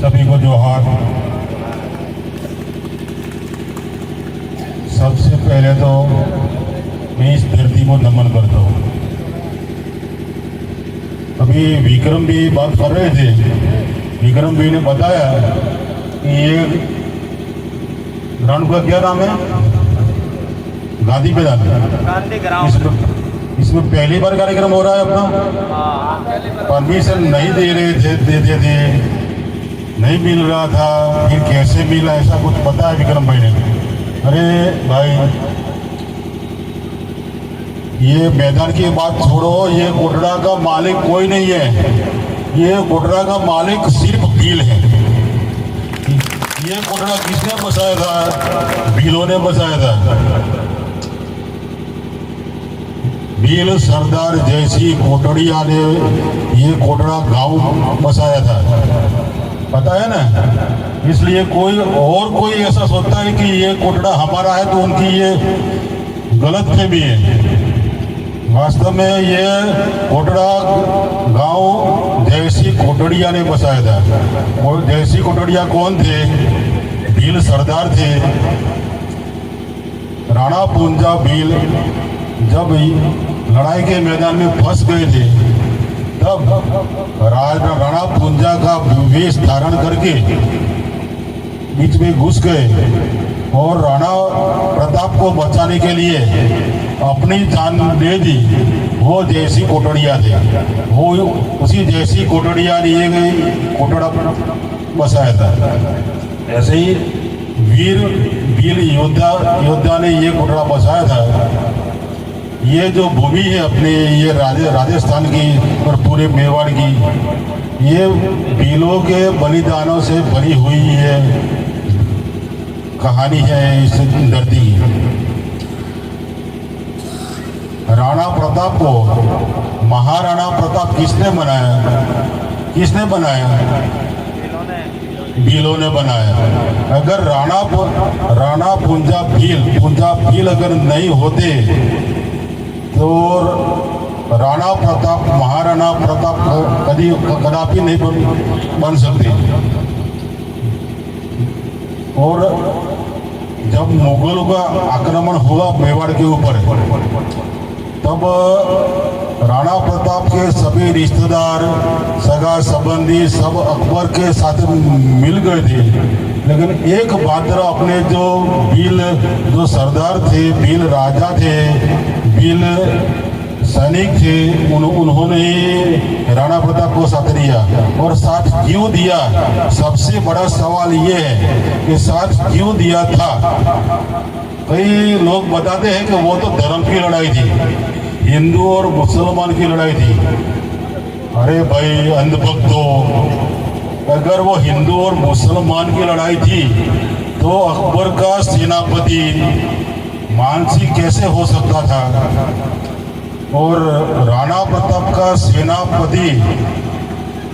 सभी को जोहार। सबसे पहले तो मैं इस धरती को नमन करता हूँ। अभी विक्रम भी बात कर रहे थे, विक्रम भी ने बताया कि ये ग्राउंड का क्या नाम है, गांधी मैदान, गांधी ग्राउंड। इसमें पहली बार कार्यक्रम हो रहा है अपना। परमिशन नहीं दे रहे थे, देते थे, नहीं मिल रहा था, फिर कैसे मिला ऐसा कुछ पता है विक्रम भाई ने? अरे भाई, ये मैदान की बात छोड़ो, ये कोटड़ा का मालिक कोई नहीं है, ये कोटड़ा का मालिक सिर्फ भील है। ये कोटड़ा किसने बसाया था? भीलों ने बसाया था। भील सरदार जैसी कोटड़िया ने ये कोटड़ा गांव बसाया था, पता है ना? इसलिए कोई ऐसा सोचता है कि ये कोटड़ा हमारा है तो उनकी ये गलत फहमी है। वास्तव में ये कोटड़ा गांव जैसी कोटड़िया ने बसाया था। और जैसी कोटड़िया कौन थे? भील सरदार थे। राणा पूंजा भील जब लड़ाई के मैदान में फंस गए थे, तब राणा पूंजा का वेश धारण करके बीच में घुस गए और राणा प्रताप को बचाने के लिए अपनी जान दे दी। वो जैसी कोटड़िया थे, वो उसी जैसी कोटड़िया लिए गई कोटड़ा बसाया था। ऐसे ही वीर योद्धा ने ये कोटड़ा बसाया था। ये जो भूमि है अपने, ये राजस्थान की और पूरे मेवाड़ की, ये भीलों के बलिदानों से भरी हुई है कहानी है इस धरती की। राणा प्रताप को महाराणा प्रताप किसने बनाया? किसने बनाया? भीलों ने बनाया। अगर राणा पूंजा भील अगर नहीं होते तो राणा प्रताप महाराणा प्रताप कदापि नहीं बन सकते। और जब मुगलों का आक्रमण हुआ मेवाड़ के ऊपर, तब राणा प्रताप के सभी रिश्तेदार, सगा संबंधी सब अकबर के साथ मिल गए थे। लेकिन एक मात्र अपने जो सरदार थे, भील राजा थे, भील सैनिक थे, उन्होंने राणा प्रताप को साथ दिया। और साथ क्यों दिया? सबसे बड़ा सवाल ये है कि साथ क्यों दिया था? कई लोग बताते हैं कि वो तो धर्म की लड़ाई थी, हिंदू और मुसलमान की लड़ाई थी। अरे भाई अंधभक्तों, अगर वो हिंदू और मुसलमान की लड़ाई थी तो अकबर का सेनापति मानसिंह कैसे हो सकता था? और राणा प्रताप का सेनापति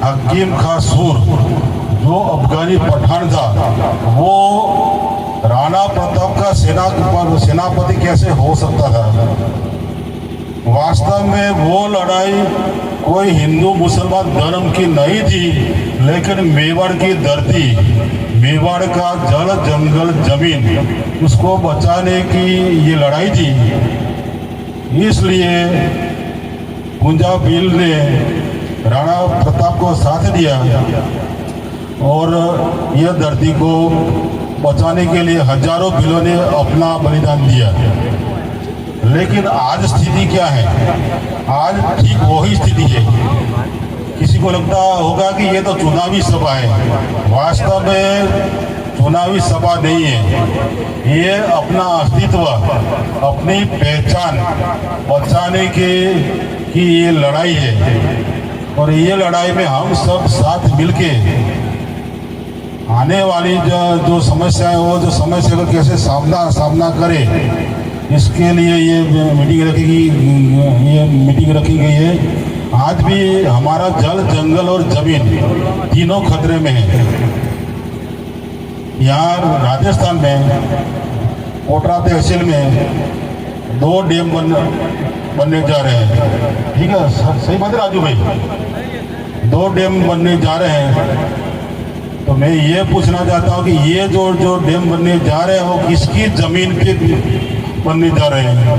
हकीम खां सूर, जो अफगानी पठान था, वो राणा प्रताप का सेनापति कैसे हो सकता था? वास्तव में वो लड़ाई कोई हिंदू मुसलमान धर्म की नहीं थी, लेकिन मेवाड़ की धरती, मेवाड़ का जल जंगल जमीन, उसको बचाने की ये लड़ाई थी। इसलिए पूंजा भील ने राणा प्रताप को साथ दिया और यह धरती को बचाने के लिए हजारों भीलों ने अपना बलिदान दिया। लेकिन आज स्थिति क्या है? आज ठीक वही स्थिति है। किसी को लगता होगा कि ये तो चुनावी सभा है। वास्तव में चुनावी सभा नहीं है। ये अपना अस्तित्व, अपनी पहचान बचाने की ये लड़ाई है। और ये लड़ाई में हम सब साथ मिलके आने वाली जो समस्या है, वो जो समस्या को कैसे सामना करें, इसके लिए ये मीटिंग रखी गई है। आज भी हमारा जल जंगल और जमीन तीनों खतरे में है। यहाँ राजस्थान में कोटड़ा तहसील में 2 डैम बनने जा रहे हैं। ठीक है, सही बात है राजू भाई, 2 डैम बनने जा रहे हैं। तो मैं ये पूछना चाहता हूँ कि ये जो डैम बनने जा रहे हैं वो किसकी जमीन पे बनने जा रहे हैं,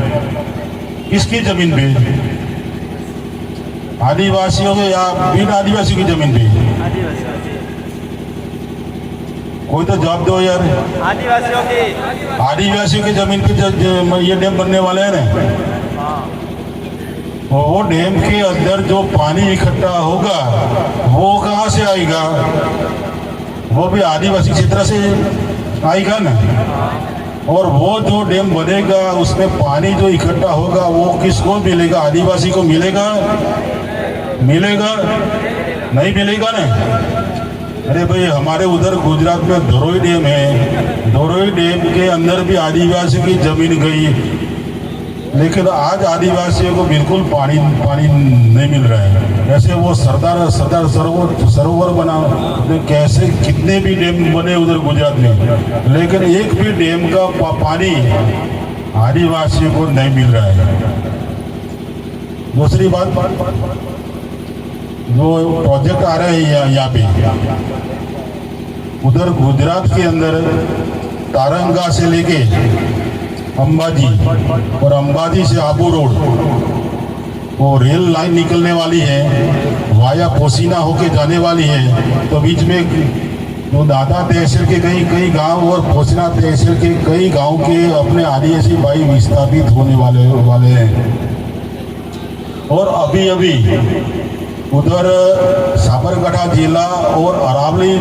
किसकी जमीन पे? आदिवासियों के या बिन आदिवासियों की जमीन पे? कोई तो जवाब दो यार। आदिवासियों की जमीन पे ये डैम बनने वाले हैं ना। वो डैम के अंदर जो पानी इकट्ठा होगा वो कहाँ से आएगा? वो भी आदिवासी क्षेत्र से आएगा ना। और वो जो डैम बनेगा उसमें पानी जो इकट्ठा होगा वो किसको मिलेगा? आदिवासी को मिलेगा? मिलेगा? नहीं मिलेगा ना। अरे भाई, हमारे उधर गुजरात में धरोई डैम है, धरोई डैम के अंदर भी आदिवासी की जमीन गई, लेकिन आज आदिवासियों को बिल्कुल पानी नहीं मिल रहा है। ऐसे वो सरदार सरोवर बना, कैसे कितने भी डैम बने उधर गुजरात में, लेकिन एक भी डैम का पानी आदिवासियों को नहीं मिल रहा है। दूसरी बात, जो प्रोजेक्ट आ रहे हैं यहाँ पे, उधर गुजरात के अंदर तारंगा से लेके अंबाजी और अंबाजी से आबू रोड वो रेल लाइन निकलने वाली है, वाया पोसीना होके जाने वाली है। तो बीच में जो दादा तहसील के कई गांव और पोसीना तहसील के कई गांव के अपने आदिवासी भाई विस्थापित होने वाले हैं। और अभी उधर साबरकांठा जिला और अरावली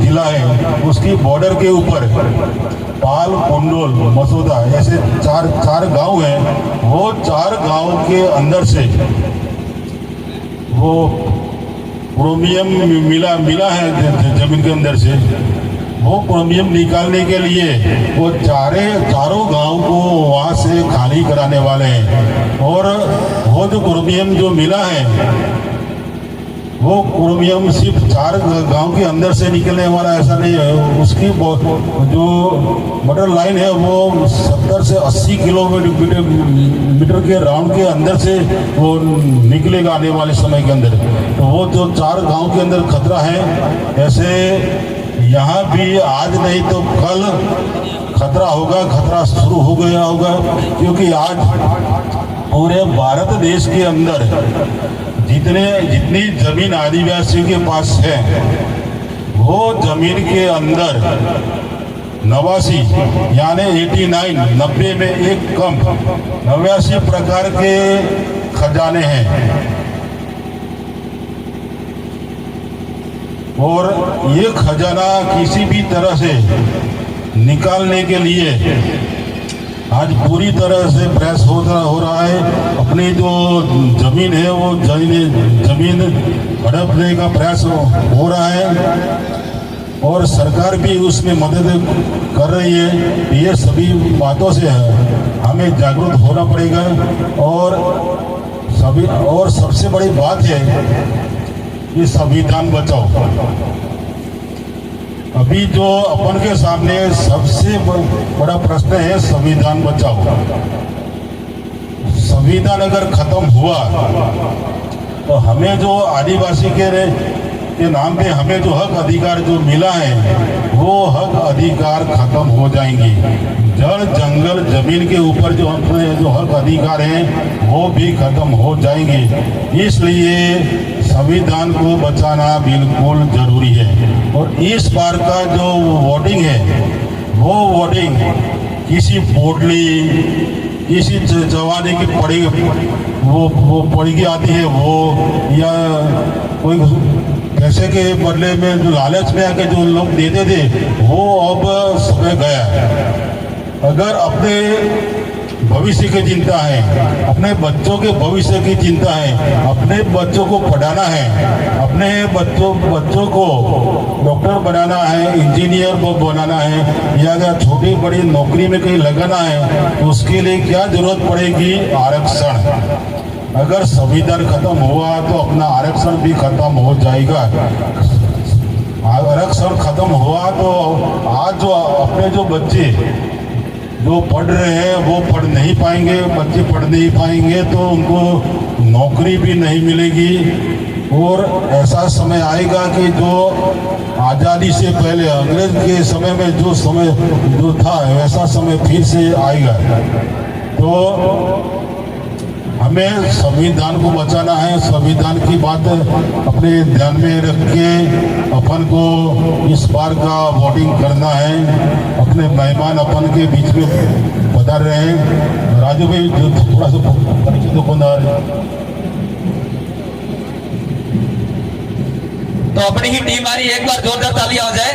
जिला है, उसकी बॉर्डर के ऊपर पाल, कुंडोल, मसूदा ऐसे चार गांव हैं। वो 4 गांव के अंदर से वो क्रोमियम मिला है जमीन के अंदर से। वो क्रोमियम निकालने के लिए वो चारों गांव को वहाँ से खाली कराने वाले हैं। और वो जो क्रोमियम जो मिला है वो क्रोमियम सिर्फ 4 गांव के अंदर से निकलने वाला ऐसा नहीं है। उसकी जो बटर लाइन है वो 70 से 80 किलोमीटर के राउंड के अंदर से वो निकलेगा आने वाले समय के अंदर। तो वो जो 4 गांव के अंदर खतरा है, ऐसे यहाँ भी आज नहीं तो कल खतरा होगा, खतरा शुरू हो गया होगा। क्योंकि आज पूरे भारत देश के अंदर जितनी जमीन आदिवासियों के पास है, वो जमीन के अंदर 89 यानी 89 90 में एक कम 89 प्रकार के खजाने हैं। और ये खजाना किसी भी तरह से निकालने के लिए आज पूरी तरह से प्रयास हो रहा है। अपनी जो जमीन है वो जमीन हड़पने का प्रयास हो रहा है और सरकार भी उसमें मदद कर रही है। ये सभी बातों से हमें जागरूक होना पड़ेगा। और सबसे बड़ी बात है ये संविधान बचाओ। अभी जो अपन के सामने सबसे बड़ा प्रश्न है संविधान बचाओ। संविधान अगर खत्म हुआ तो हमें जो आदिवासी के नाम पे हमें जो हक अधिकार जो मिला है वो हक अधिकार खत्म हो जाएंगे। जल जंगल जमीन के ऊपर जो अपने जो हक अधिकार हैं वो भी खत्म हो जाएंगे। इसलिए संविधान को बचाना बिल्कुल जरूरी है। और इस बार का जो वोटिंग है वो वोटिंग किसी पोटली किसी जवानी की पड़ी वो पड़ी की आती है वो, या कोई पैसे के बदले में जो लालच में आके जो लोग देते थे वो अब समय गया है। अगर अपने भविष्य की चिंता है, अपने बच्चों के भविष्य की चिंता है, अपने बच्चों को पढ़ाना है, अपने बच्चों को डॉक्टर बनाना है, इंजीनियर को बनाना है, या अगर छोटी बड़ी नौकरी में कहीं लगाना है तो उसके लिए क्या जरूरत पड़ेगी? आरक्षण। अगर संविधान खत्म हुआ तो अपना आरक्षण भी खत्म हो जाएगा। आरक्षण खत्म हुआ तो आज जो अपने जो बच्चे जो पढ़ रहे हैं वो पढ़ नहीं पाएंगे, बच्चे पढ़ नहीं पाएंगे तो उनको नौकरी भी नहीं मिलेगी। और ऐसा समय आएगा कि जो आज़ादी से पहले अंग्रेज के समय में जो समय जो था वैसा समय फिर से आएगा। तो हमें संविधान को बचाना है। संविधान की बात अपने ध्यान में रख के अपन को इस बार का वोटिंग करना है। अपने मेहमान अपन के बीच में पधार रहे हैं। राजू भाई जो थोड़ा सा परिचय दो। तो अपनी ही टीम आ रही है, एक बार जोरदार तालियां हो जाए।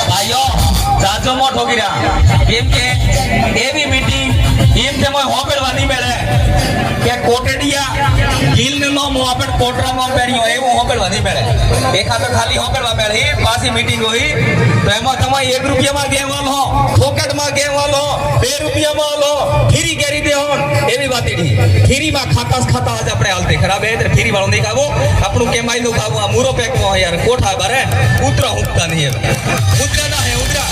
भाइयों जाजो मोट हो गया केम के एवी मीटिंग टीम से मैं होपेड़वानी मेरे के कोटेडिया गिल ने नो मोपेड़ कोटरा में पेड़ियो एवं होपेड़वानी मेरे देखा तो खाली होपेड़वा मेरे ही पासी मीटिंग हुई तो एमा तमा 1 रुपया में गेम वाल हो फोकट में गेम वाल हो 2 रुपया में वाल हो फ्री कैरी दे होन एवी बात इडी फ्री में खाता आज अपने हालते खराब है तो फ्री वालों नहीं खावो अपनु के माई लो खावो मूरो पेक यार कोठा बारे उतरा हुक्का नहीं है उतरा ना है उतरा